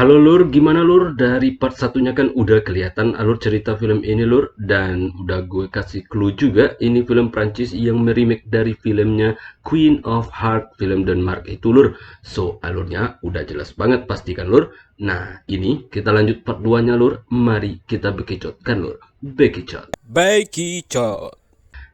Halo Lur, gimana Lur? Dari part satunya kan udah kelihatan alur cerita film ini Lur. Dan udah gue kasih clue juga, ini film Prancis yang meremake dari filmnya Queen of Heart, film Denmark itu Lur. So, alurnya udah jelas banget pastikan Lur. Nah, ini kita lanjut part 2-nya Lur. Mari kita bekicotkan Lur. Bekicot. Baik, Kicot.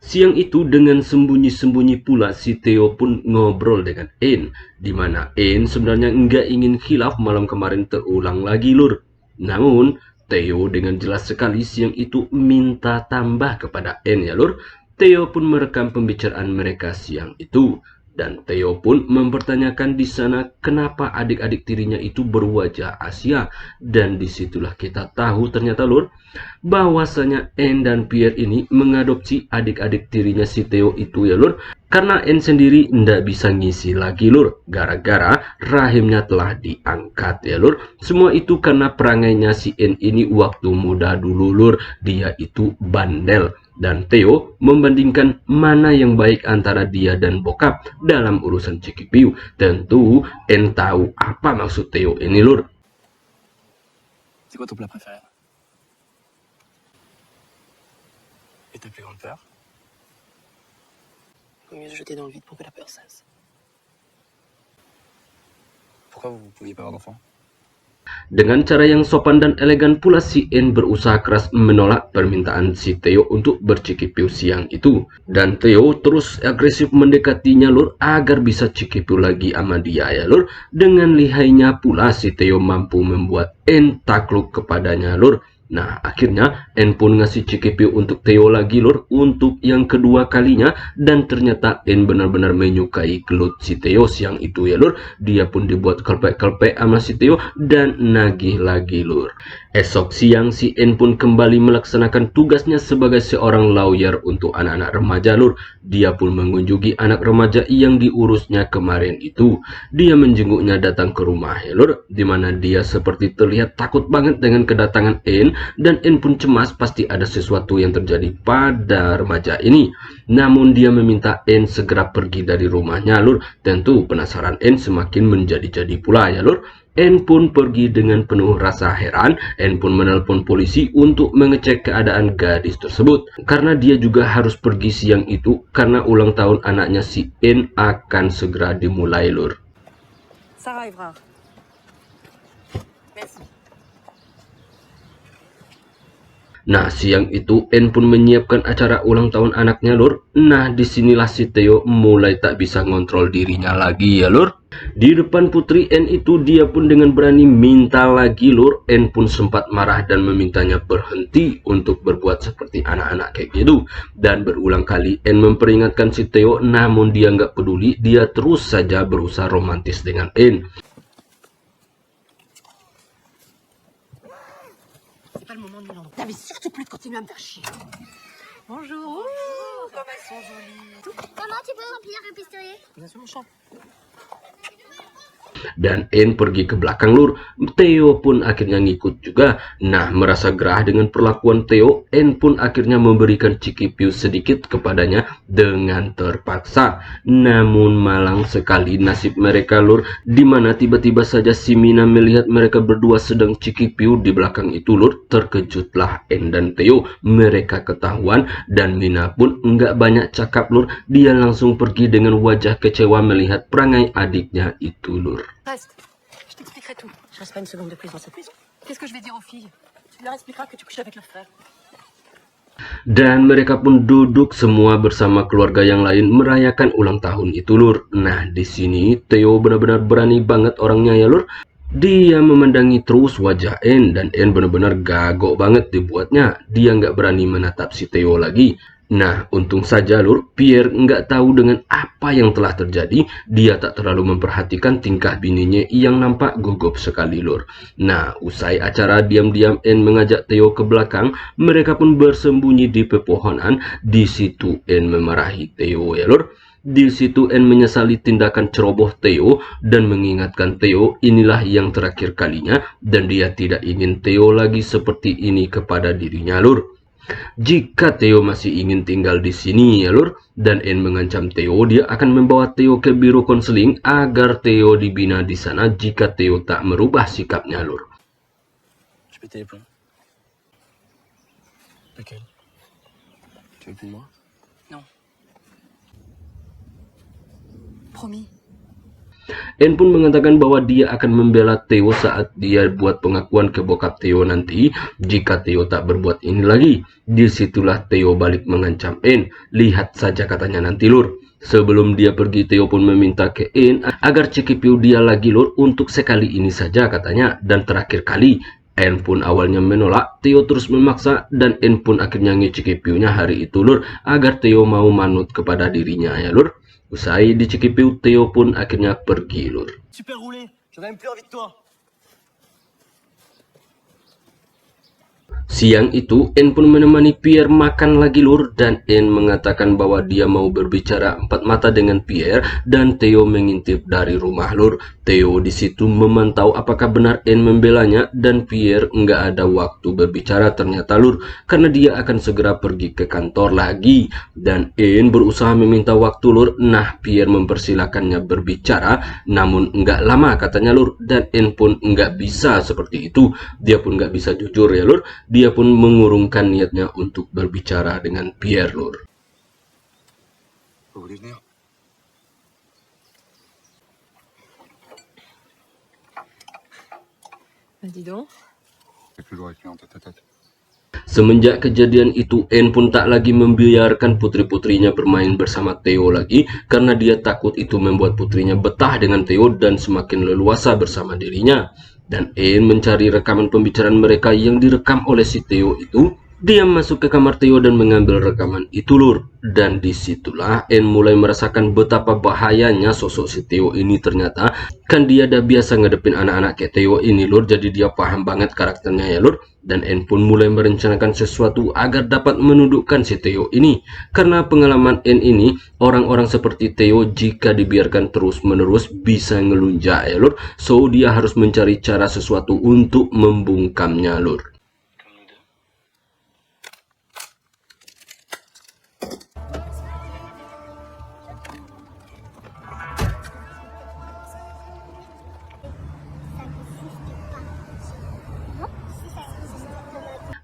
Siang itu dengan sembunyi-sembunyi pula si Theo pun ngobrol dengan Anne, di mana Anne sebenarnya nggak ingin khilaf malam kemarin terulang lagi Lur. Namun Theo dengan jelas sekali siang itu minta tambah kepada Anne ya Lur. Theo pun merekam pembicaraan mereka siang itu. Dan Theo pun mempertanyakan di sana kenapa adik-adik tirinya itu berwajah Asia. Dan disitulah kita tahu ternyata Lur, bahwasanya Anne dan Pierre ini mengadopsi adik-adik tirinya si Theo itu ya Lur. Karena Anne sendiri ndak bisa ngisi lagi Lur, gara-gara rahimnya telah diangkat ya Lur. Semua itu karena perangainya si Anne ini waktu muda dulu Lur, dia itu bandel. Dan Theo membandingkan mana yang baik antara dia dan bokap dalam urusan Cikipiu. Tentu Anne tahu apa maksud Theo ini Lur. C'est quoi ton plat préféré? Et ta plus grande peur? Vaut mieux se jeter dans le vide pour que la peur cesse. Pourquoi vous pouviez pas avoir d'enfant? Dengan cara yang sopan dan elegan pula si Anne berusaha keras menolak permintaan si Theo untuk bercikipiu siang itu. Dan Theo terus agresif mendekatinya Lur agar bisa cikipiu lagi sama dia ya Lur. Dengan lihainya pula si Theo mampu membuat Anne takluk kepadanya Lur. Nah, akhirnya Anne pun ngasih cikipiu untuk Theo lagi Lur untuk yang kedua kalinya. Dan ternyata Anne benar-benar menyukai gelut si Theo siang itu ya Lur. Dia pun dibuat kelpek-kelpek sama si Theo dan nagih lagi Lur. Esok siang si Anne pun kembali melaksanakan tugasnya sebagai seorang lawyer untuk anak-anak remaja Lur. Dia pun mengunjungi anak remaja yang diurusnya kemarin itu. Dia menjenguknya datang ke rumah ya Lur, dimana dia seperti terlihat takut banget dengan kedatangan Anne. Dan Anne pun cemas pasti ada sesuatu yang terjadi pada remaja ini. Namun dia meminta Anne segera pergi dari rumahnya Lur. Tentu penasaran Anne semakin menjadi-jadi pula ya Lur. Anne pun pergi dengan penuh rasa heran. Anne pun menelpon polisi untuk mengecek keadaan gadis tersebut. Karena dia juga harus pergi siang itu karena ulang tahun anaknya si Anne akan segera dimulai Lur. Ça arrivera. Merci. Nah, siang itu Anne pun menyiapkan acara ulang tahun anaknya Lur. Nah, disinilah si Theo mulai tak bisa ngontrol dirinya lagi ya Lur. Di depan putri Anne itu dia pun dengan berani minta lagi Lur. Anne pun sempat marah dan memintanya berhenti untuk berbuat seperti anak-anak kayak gitu. Dan berulang kali Anne memperingatkan si Theo, namun dia nggak peduli. Dia terus saja berusaha romantis dengan Anne. C'est pas le moment de mélanger. T'avais surtout plus de continuer à me faire chier. Bonjour. Comme elles sont jolies. Maman, tu peux remplir un pistolet? Bien sûr, mon chat. Dan Anne pergi ke belakang Lur. Theo pun akhirnya ngikut juga. Nah, merasa gerah dengan perlakuan Theo, Anne pun akhirnya memberikan cikipiu sedikit kepadanya dengan terpaksa. Namun malang sekali nasib mereka Lur, dimana tiba-tiba saja si Mina melihat mereka berdua sedang cikipiu di belakang itu Lur. Terkejutlah Anne dan Theo, mereka ketahuan. Dan Mina pun nggak banyak cakap Lur. Dia langsung pergi dengan wajah kecewa melihat perangai adiknya itu Lur. Reste. Je t'expliquerai tout. Je reste pas une seconde de plus dans cette maison. Qu'est-ce que je vais dire aux filles? Tu leur expliqueras que tu couches avec leur frère. Dan mereka pun duduk semua bersama keluarga yang lain merayakan ulang tahun itu Lur. Nah, di sini Theo benar-benar berani banget orangnya ya Lur. Dia memandangi terus wajah Anne dan Anne benar-benar gagok banget dibuatnya. Dia nggak berani menatap si Theo lagi. Nah, untung saja Lur, Pierre nggak tahu dengan apa yang telah terjadi. Dia tak terlalu memperhatikan tingkah bininya yang nampak gugup sekali Lur. Nah, usai acara diam-diam Anne mengajak Theo ke belakang. Mereka pun bersembunyi di pepohonan. Di situ Anne memarahi Theo ya Lur. Di situ Anne menyesali tindakan ceroboh Theo dan mengingatkan Theo inilah yang terakhir kalinya dan dia tidak ingin Theo lagi seperti ini kepada dirinya Lur. Jika Theo masih ingin tinggal di sini ya lur, dan Anne mengancam Theo, dia akan membawa Theo ke biro konseling agar Theo dibina di sana jika Theo tak merubah sikapnya lur. J'ai pété les plombs. Lequel? Tu veux plus de moi? Non. Promis. Anne pun mengatakan bahwa dia akan membela Theo saat dia buat pengakuan ke bokap Theo nanti jika Theo tak berbuat ini lagi. Disitulah Theo balik mengancam Anne. Lihat saja katanya nanti lur. Sebelum dia pergi, Theo pun meminta ke Anne agar cekipiu dia lagi lur untuk sekali ini saja katanya dan terakhir kali. Anne pun awalnya menolak, Theo terus memaksa dan Anne pun akhirnya ngecekipiunya hari itu lur agar Theo mau manut kepada dirinya ya lur. Usai dicekipiu, Theo pun akhirnya pergi lur. Super roulé, j'en ai même plus envie de toi. Siang itu, Anne pun menemani Pierre makan lagi lur dan Anne mengatakan bahwa dia mau berbicara empat mata dengan Pierre dan Theo mengintip dari rumah lur. Theo di situ memantau apakah benar Anne membelanya dan Pierre nggak ada waktu berbicara ternyata lur karena dia akan segera pergi ke kantor lagi dan Anne berusaha meminta waktu lur. Nah, Pierre mempersilahkannya berbicara namun nggak lama katanya lur dan Anne pun nggak bisa seperti itu. Dia pun nggak bisa jujur ya lur. Dia pun mengurungkan niatnya untuk berbicara dengan Pierre lur. Vous voulez venir? Bah, dis donc. J'ai plus le droit avec lui en tête à tête. Semenjak kejadian itu, Anne pun tak lagi membiarkan putri-putrinya bermain bersama Theo lagi karena dia takut itu membuat putrinya betah dengan Theo dan semakin leluasa bersama dirinya. Dan Anne mencari rekaman pembicaraan mereka yang direkam oleh si Theo itu. Dia masuk ke kamar Theo dan mengambil rekaman itu lur. Dan disitulah Anne mulai merasakan betapa bahayanya sosok si Theo ini ternyata. Kan dia udah biasa ngadepin anak-anak kayak Theo ini lur. Jadi dia paham banget karakternya ya lur. Dan Anne pun mulai merencanakan sesuatu agar dapat menundukkan si Theo ini. Karena pengalaman Anne ini, orang-orang seperti Theo jika dibiarkan terus-menerus bisa ngelunjak ya lur. So dia harus mencari cara sesuatu untuk membungkamnya lur.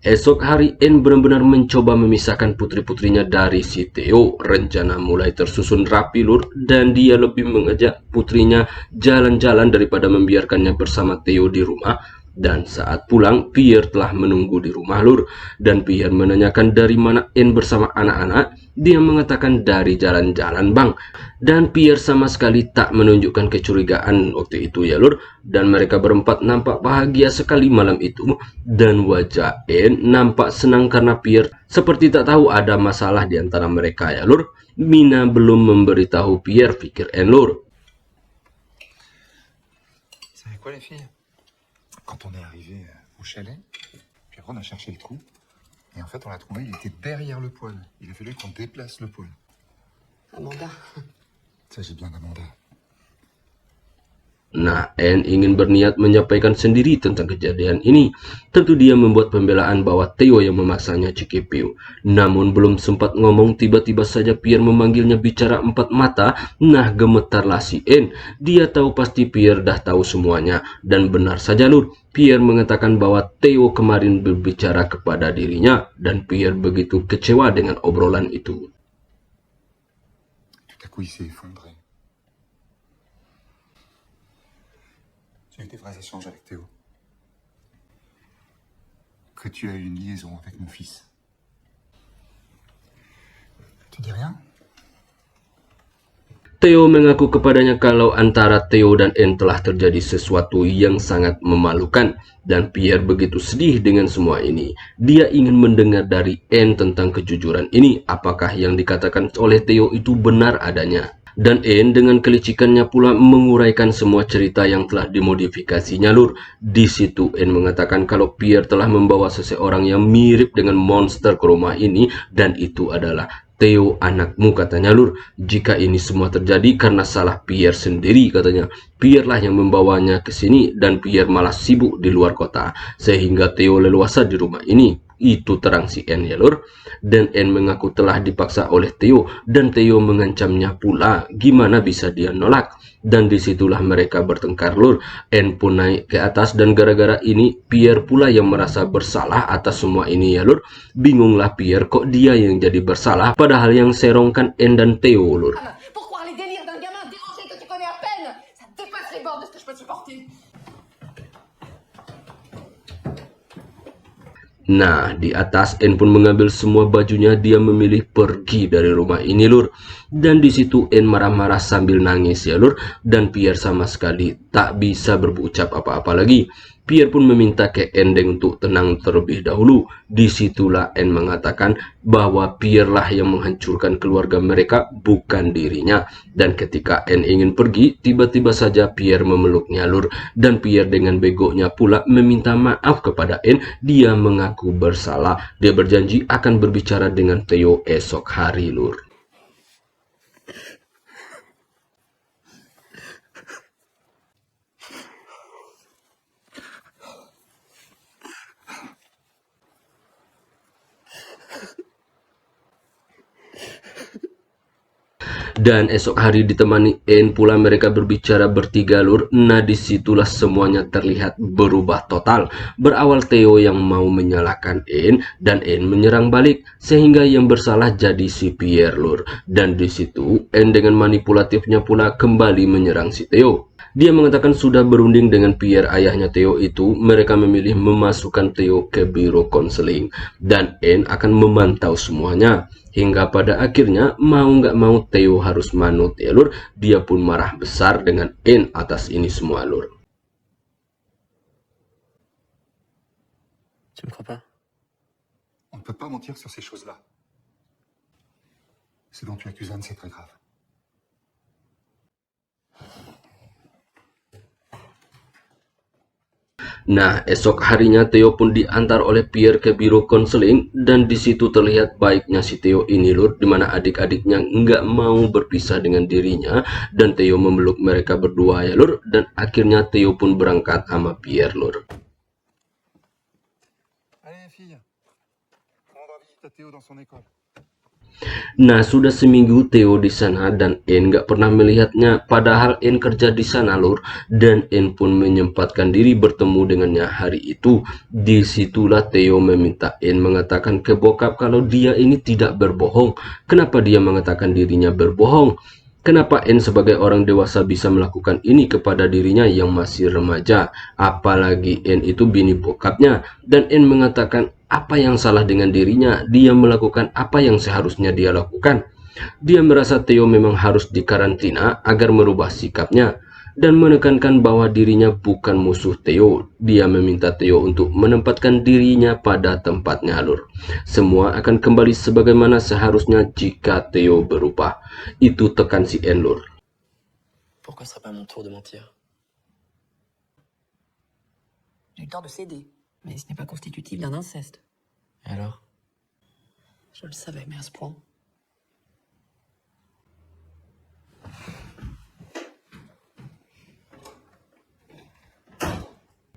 Esok hari Anne benar-benar mencoba memisahkan putri-putrinya dari si Theo. Rencana mulai tersusun rapi lur dan dia lebih mengajak putrinya jalan-jalan daripada membiarkannya bersama Theo di rumah. Dan saat pulang, Pierre telah menunggu di rumah lur. Dan Pierre menanyakan dari mana Anne bersama anak-anak. Dia mengatakan dari jalan-jalan bang. Dan Pierre sama sekali tak menunjukkan kecurigaan waktu itu ya lur. Dan mereka berempat nampak bahagia sekali malam itu. Dan wajah Anne nampak senang karena Pierre seperti tak tahu ada masalah di antara mereka ya lur. Mina belum memberitahu Pierre, pikir Anne lur. Vous savez quoi les filles? Quand on est arrivé au chalet, puis après on a cherché le trou, et en fait on l'a trouvé, il était derrière le poêle. Il a fallu qu'on déplace le poêle. Amanda. Ça j'ai bien d'Amanda. Nah, Anne ingin berniat menyampaikan sendiri tentang kejadian ini. Tentu dia membuat pembelaan bahwa Theo yang memaksanya cekipiu. Namun belum sempat ngomong, tiba-tiba saja Pierre memanggilnya bicara empat mata. Nah, gemetarlah si Anne. Dia tahu pasti Pierre dah tahu semuanya. Dan benar saja lur, Pierre mengatakan bahwa Theo kemarin berbicara kepada dirinya. Dan Pierre begitu kecewa dengan obrolan itu. Tout à coup il s'est effondré. J'ai eu des vrais échanges avec Théo. Que tu as eu une liaison avec mon fils. Tu dis rien? Theo mengaku kepadanya kalau antara Theo dan Anne telah terjadi sesuatu yang sangat memalukan. Dan Pierre begitu sedih dengan semua ini. Dia ingin mendengar dari Anne tentang kejujuran ini. Apakah yang dikatakan oleh Theo itu benar adanya. Dan Anne dengan kelicikannya pula menguraikan semua cerita yang telah dimodifikasinya lur. Di situ Anne mengatakan kalau Pierre telah membawa seseorang yang mirip dengan monster ke rumah ini. Dan itu adalah Theo anakmu katanya lur. Jika ini semua terjadi karena salah Pierre sendiri katanya. Pierre lah yang membawanya ke sini dan Pierre malah sibuk di luar kota. Sehingga Theo leluasa di rumah ini. Itu terang si N ya lur. Dan N mengaku telah dipaksa oleh Theo dan Theo mengancamnya pula. Gimana bisa dia nolak? Dan disitulah mereka bertengkar lur. N pun naik ke atas dan gara-gara ini Pierre pula yang merasa bersalah atas semua ini ya lur. Bingunglah Pierre kok dia yang jadi bersalah padahal yang serongkan N dan Theo lur. Pour croire les délires d'un gamin dérangé que tu connais à peine, ça dépasse les bornes de ce que je peux supporter. Nah, di atas N pun mengambil semua bajunya, dia memilih pergi dari rumah ini lur. Dan di situ N marah-marah sambil nangis ya lur. Dan Pierre sama sekali tak bisa berucap apa-apa lagi. Pierre pun meminta ke N untuk tenang terlebih dahulu. Disitulah N mengatakan bahwa Pierre lah yang menghancurkan keluarga mereka, bukan dirinya. Dan ketika N ingin pergi, tiba-tiba saja Pierre memeluknya lur. Dan Pierre dengan begonya pula meminta maaf kepada N. Dia mengaku bersalah. Dia berjanji akan berbicara dengan Theo esok hari lur. Dan esok hari ditemani N pula mereka berbicara bertiga lur. Nah disitulah semuanya terlihat berubah total. Berawal Theo yang mau menyalahkan N dan N menyerang balik sehingga yang bersalah jadi si Pierre lur. Dan disitu N dengan manipulatifnya pula kembali menyerang si Theo. Dia mengatakan sudah berunding dengan Pierre ayahnya Theo itu, mereka memilih memasukkan Theo ke biro konseling dan N akan memantau semuanya. Hingga pada akhirnya mau nggak mau Theo harus manut ya lur. Dia pun marah besar dengan N atas ini semua lur. Tu me crois pas? On ne peut pas mentir sur ces choses-là. Ce dont tu accuses Anne, c'est très grave. Nah, esok harinya Theo pun diantar oleh Pierre ke biro konseling dan di situ terlihat baiknya si Theo ini lur, dimana adik-adiknya nggak mau berpisah dengan dirinya dan Theo memeluk mereka berdua ya lur, dan akhirnya Theo pun berangkat sama Pierre lur. Allez fille, on va visiter Théo dans son école. Nah, sudah seminggu Theo di sana dan N nggak pernah melihatnya. Padahal N kerja di sana lur, dan N pun menyempatkan diri bertemu dengannya hari itu. Disitulah Theo meminta N mengatakan ke bokap kalau dia ini tidak berbohong. Kenapa dia mengatakan dirinya berbohong? Kenapa N sebagai orang dewasa bisa melakukan ini kepada dirinya yang masih remaja? Apalagi N itu bini bokapnya. Dan N mengatakan apa yang salah dengan dirinya? Dia melakukan apa yang seharusnya dia lakukan. Dia merasa Theo memang harus dikarantina agar merubah sikapnya. Dan menekankan bahwa dirinya bukan musuh Theo. Dia meminta Theo untuk menempatkan dirinya pada tempatnya lur. Semua akan kembali sebagaimana seharusnya jika Theo berubah. Itu tekan si N lur. Pourquoi ce serait pas mon tour de mentir? J'ai eu tort de céder, mais ce n'est pas constitutif d'un inceste. Et alors? Je le savais, mais à ce point.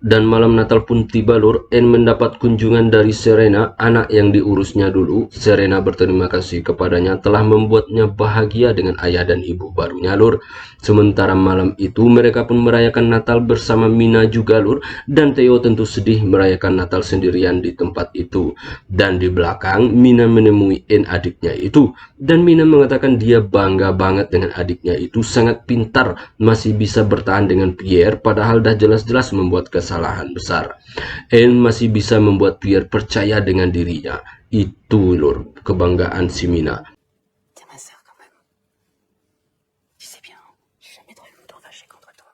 Dan malam Natal pun tiba lur. N mendapat kunjungan dari Serena, anak yang diurusnya dulu. Serena berterima kasih kepadanya telah membuatnya bahagia dengan ayah dan ibu barunya lur. Sementara malam itu mereka pun merayakan Natal bersama Mina juga lur. Dan Theo tentu sedih merayakan Natal sendirian di tempat itu. Dan di belakang Mina menemui N adiknya itu. Dan Mina mengatakan dia bangga banget dengan adiknya itu, sangat pintar, masih bisa bertahan dengan Pierre padahal dah jelas-jelas membuat kesalahan besar. N masih bisa membuat Pierre percaya dengan dirinya. Itu lur, kebanggaan si Mina. T'es ma sœur quand même. Tu sais bien, j'ai jamais trop eu autant fâché contre toi.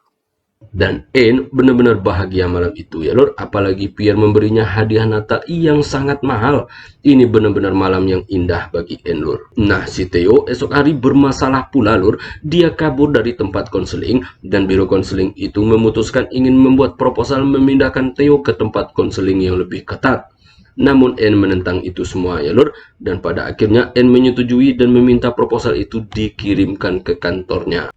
Dan N benar-benar bahagia malam itu ya lur. Apalagi Pierre memberinya hadiah Natal yang sangat mahal. Ini benar-benar malam yang indah bagi N lur. Nah si Theo esok hari bermasalah pula lur. Dia kabur dari tempat konseling. Dan biro konseling itu memutuskan ingin membuat proposal memindahkan Theo ke tempat konseling yang lebih ketat. Namun N menentang itu semua ya lur. Dan pada akhirnya N menyetujui dan meminta proposal itu dikirimkan ke kantornya.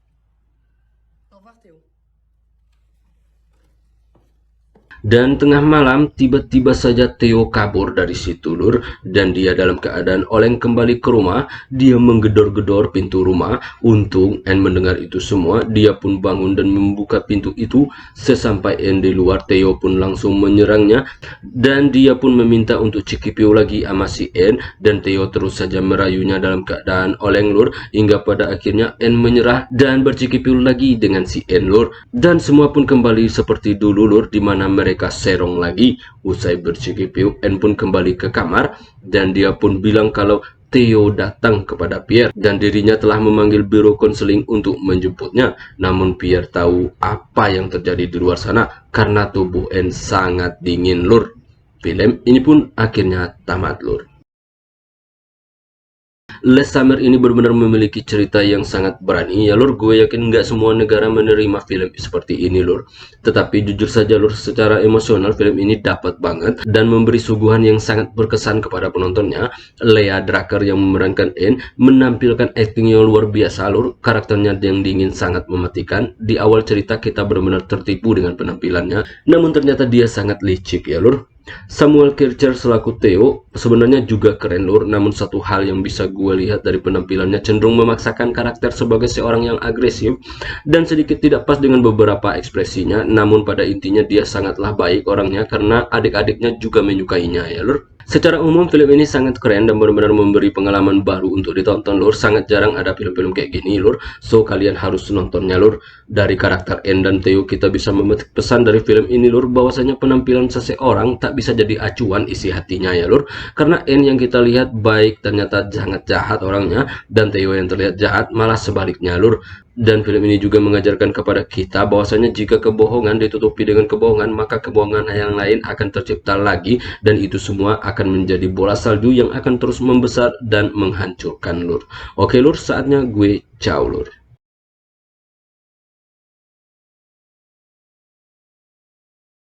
Dan tengah malam tiba-tiba saja Theo kabur dari situ lur, dan dia dalam keadaan oleng kembali ke rumah. Dia menggedor-gedor pintu rumah. Untung Anne mendengar itu semua, dia pun bangun dan membuka pintu itu. Sesampai Anne di luar, Theo pun langsung menyerangnya dan dia pun meminta untuk cikipiu lagi sama si Anne, dan Theo terus saja merayunya dalam keadaan oleng lur, hingga pada akhirnya Anne menyerah dan bercikipiu lagi dengan si Anne lur, dan semua pun kembali seperti dulu lur, dimana mereka serong lagi. Usai bercikipiu, Anne pun kembali ke kamar dan dia pun bilang kalau Theo datang kepada Pierre dan dirinya telah memanggil biro konseling untuk menjemputnya. Namun Pierre tahu apa yang terjadi di luar sana karena tubuh Anne sangat dingin lur. Film ini pun akhirnya tamat lur. Les Summer ini benar-benar memiliki cerita yang sangat berani ya lur. Gue yakin nggak semua negara menerima film seperti ini lur. Tetapi jujur saja lur, secara emosional film ini dapat banget dan memberi suguhan yang sangat berkesan kepada penontonnya. Lea Drucker yang memerankan Anne menampilkan acting yang luar biasa lur. Karakternya yang dingin sangat mematikan. Di awal cerita kita benar-benar tertipu dengan penampilannya, namun ternyata dia sangat licik ya lur. Samuel Kircher selaku Theo sebenarnya juga keren lur, namun satu hal yang bisa gue lihat dari penampilannya cenderung memaksakan karakter sebagai seorang yang agresif dan sedikit tidak pas dengan beberapa ekspresinya. Namun pada intinya dia sangatlah baik orangnya karena adik-adiknya juga menyukainya ya lur. Secara umum film ini sangat keren dan benar-benar memberi pengalaman baru untuk ditonton lur. Sangat jarang ada film-film kayak gini lur, so kalian harus nontonnya lur. Dari karakter Anne dan Theo kita bisa memetik pesan dari film ini lur, bahwasanya penampilan seseorang tak bisa jadi acuan isi hatinya ya lur. Karena Anne yang kita lihat baik ternyata sangat jahat orangnya, dan Theo yang terlihat jahat malah sebaliknya lur. Dan film ini juga mengajarkan kepada kita bahwasanya jika kebohongan ditutupi dengan kebohongan, maka kebohongan yang lain akan tercipta lagi, dan itu semua akan menjadi bola salju yang akan terus membesar dan menghancurkan lur. Oke lur, saatnya gue ciao lur.